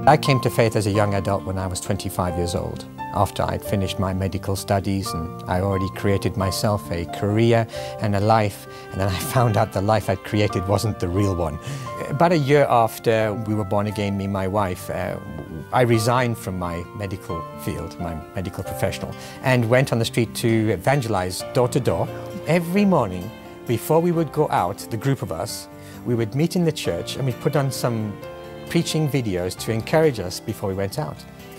I came to faith as a young adult when I was 25 years old, after I'd finished my medical studies and I already created myself a career and a life, and then I found out the life I'd created wasn't the real one. About a year after we were born again, me and my wife, I resigned from my medical field, my medical professional, and went on the street to evangelize door to door. Every morning, before we would go out, the group of us, we would meet in the church and we'd put on some preaching videos to encourage us before we went out.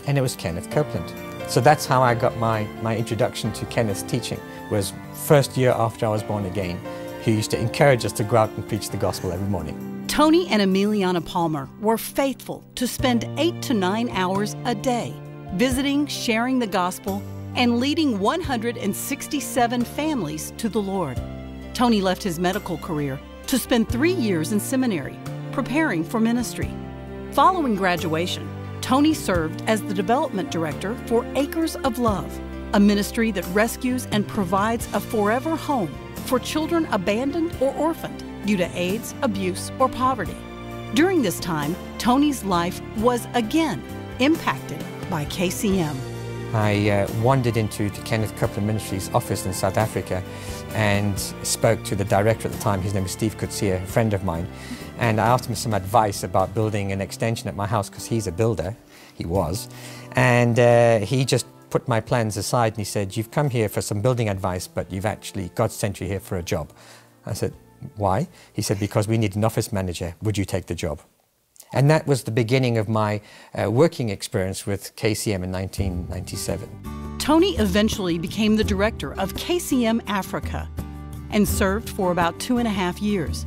And it was Kenneth Copeland. So that's how I got my introduction to Kenneth's teaching, was first year after I was born again. He used to encourage us to go out and preach the gospel every morning. Tony and Emiliana Palmer were faithful to spend 8 to 9 hours a day, visiting, sharing the gospel, and leading 167 families to the Lord. Tony left his medical career to spend 3 years in seminary, preparing for ministry. Following graduation, Tony served as the development director for Acres of Love, a ministry that rescues and provides a forever home for children abandoned or orphaned due to AIDS, abuse, or poverty. During this time, Tony's life was again impacted by KCM. I wandered into the Kenneth Copeland Ministries office in South Africa and spoke to the director at the time. His name is Steve Kutsia, a friend of mine. And I asked him some advice about building an extension at my house because he's a builder, he was. And he just put my plans aside and he said, "You've come here for some building advice, but you've actually, God sent you here for a job." I said, "Why?" He said, "Because we need an office manager. Would you take the job?" And that was the beginning of my working experience with KCM in 1997. Tony eventually became the director of KCM Africa and served for about 2.5 years,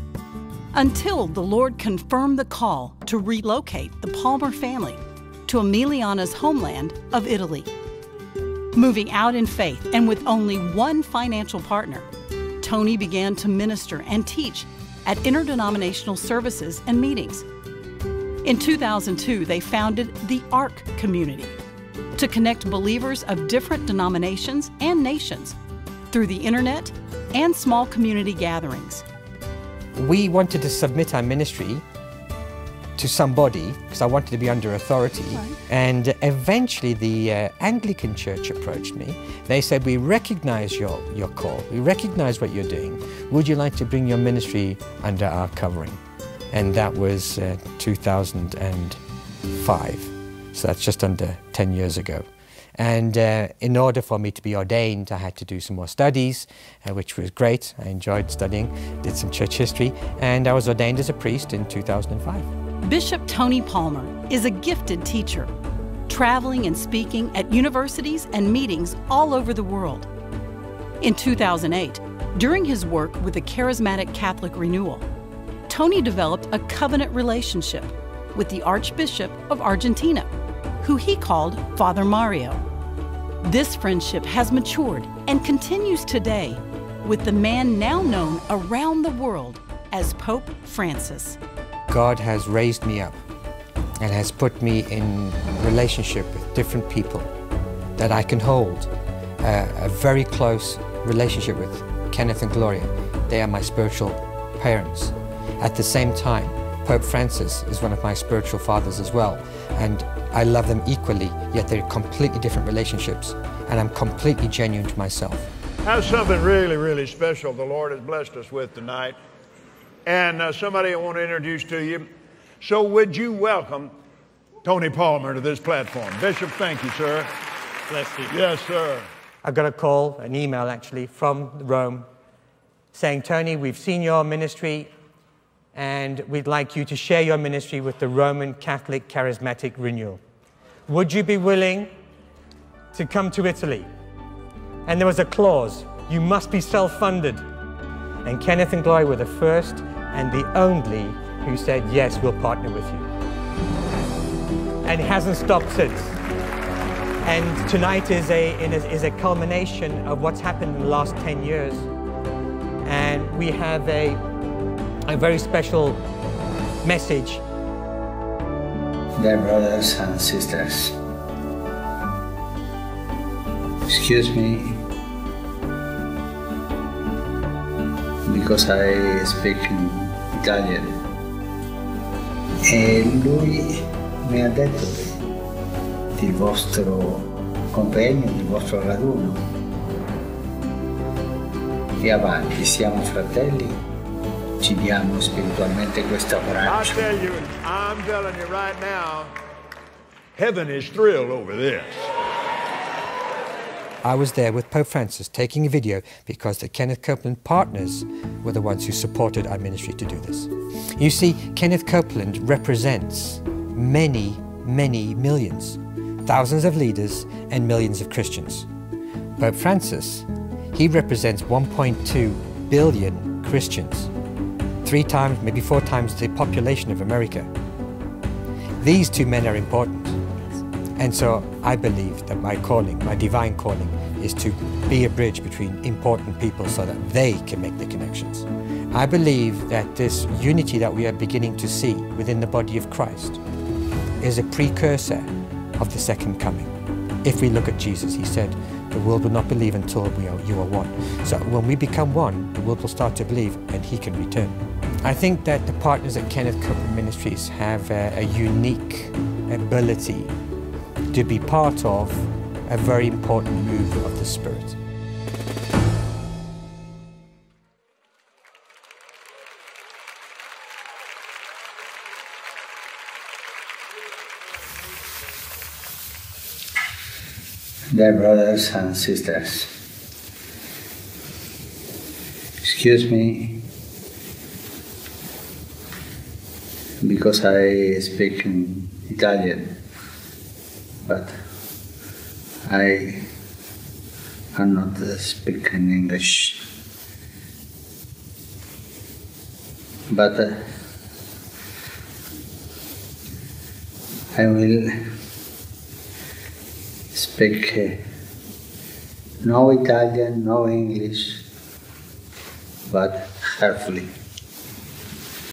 until the Lord confirmed the call to relocate the Palmer family to Emiliana's homeland of Italy. Moving out in faith and with only one financial partner, Tony began to minister and teach at interdenominational services and meetings. In 2002, they founded the ARC community to connect believers of different denominations and nations through the internet and small community gatherings. We wanted to submit our ministry to somebody because I wanted to be under authority. Right. And eventually the Anglican Church approached me. They said, "We recognize your call. We recognize what you're doing. Would you like to bring your ministry under our covering?" And that was 2005. So that's just under 10 years ago. And in order for me to be ordained, I had to do some more studies, which was great. I enjoyed studying, did some church history, and I was ordained as a priest in 2005. Bishop Tony Palmer is a gifted teacher, traveling and speaking at universities and meetings all over the world. In 2008, during his work with the Charismatic Catholic Renewal, Tony developed a covenant relationship with the Archbishop of Argentina, who he called Father Mario. This friendship has matured and continues today with the man now known around the world as Pope Francis. God has raised me up and has put me in relationship with different people that I can hold a very close relationship with. Kenneth and Gloria, they are my spiritual parents. At the same time, Pope Francis is one of my spiritual fathers as well, and I love them equally, yet they're completely different relationships, and I'm completely genuine to myself. That's something really, really special the Lord has blessed us with tonight, and somebody I want to introduce to you. So would you welcome Tony Palmer to this platform? Bishop, thank you, sir. Bless you. Yes, sir. I got a call, an email actually, from Rome saying, "Tony, we've seen your ministry and we'd like you to share your ministry with the Roman Catholic Charismatic Renewal. Would you be willing to come to Italy?" And there was a clause, "You must be self-funded." And Kenneth and Gloria were the first and the only who said, "Yes, we'll partner with you." And it hasn't stopped since. And tonight is a culmination of what's happened in the last 10 years. And we have a very special message. Dear brothers and sisters, excuse me because I speak in Italian. Lui mi ha detto del vostro compagno, del vostro raduno. E avanti, siamo fratelli, ci diamo spiritualmente questo abbraccio. I'm telling you right now, heaven is thrilled over this. I was there with Pope Francis taking a video because the Kenneth Copeland partners were the ones who supported our ministry to do this. You see, Kenneth Copeland represents many, many millions, thousands of leaders and millions of Christians. Pope Francis, he represents 1.2 billion Christians, 3 times, maybe 4 times the population of America. These two men are important. And so I believe that my calling, my divine calling, is to be a bridge between important people so that they can make the connections. I believe that this unity that we are beginning to see within the body of Christ is a precursor of the second coming. If we look at Jesus, he said, the world will not believe until you are one. So when we become one, the world will start to believe and he can return. I think that the partners at Kenneth Copeland Ministries have a unique ability to be part of a very important move of the Spirit. Dear brothers and sisters, excuse me because I speak in Italian, but I cannot speak in English. But I will speak no Italian, no English, but carefully.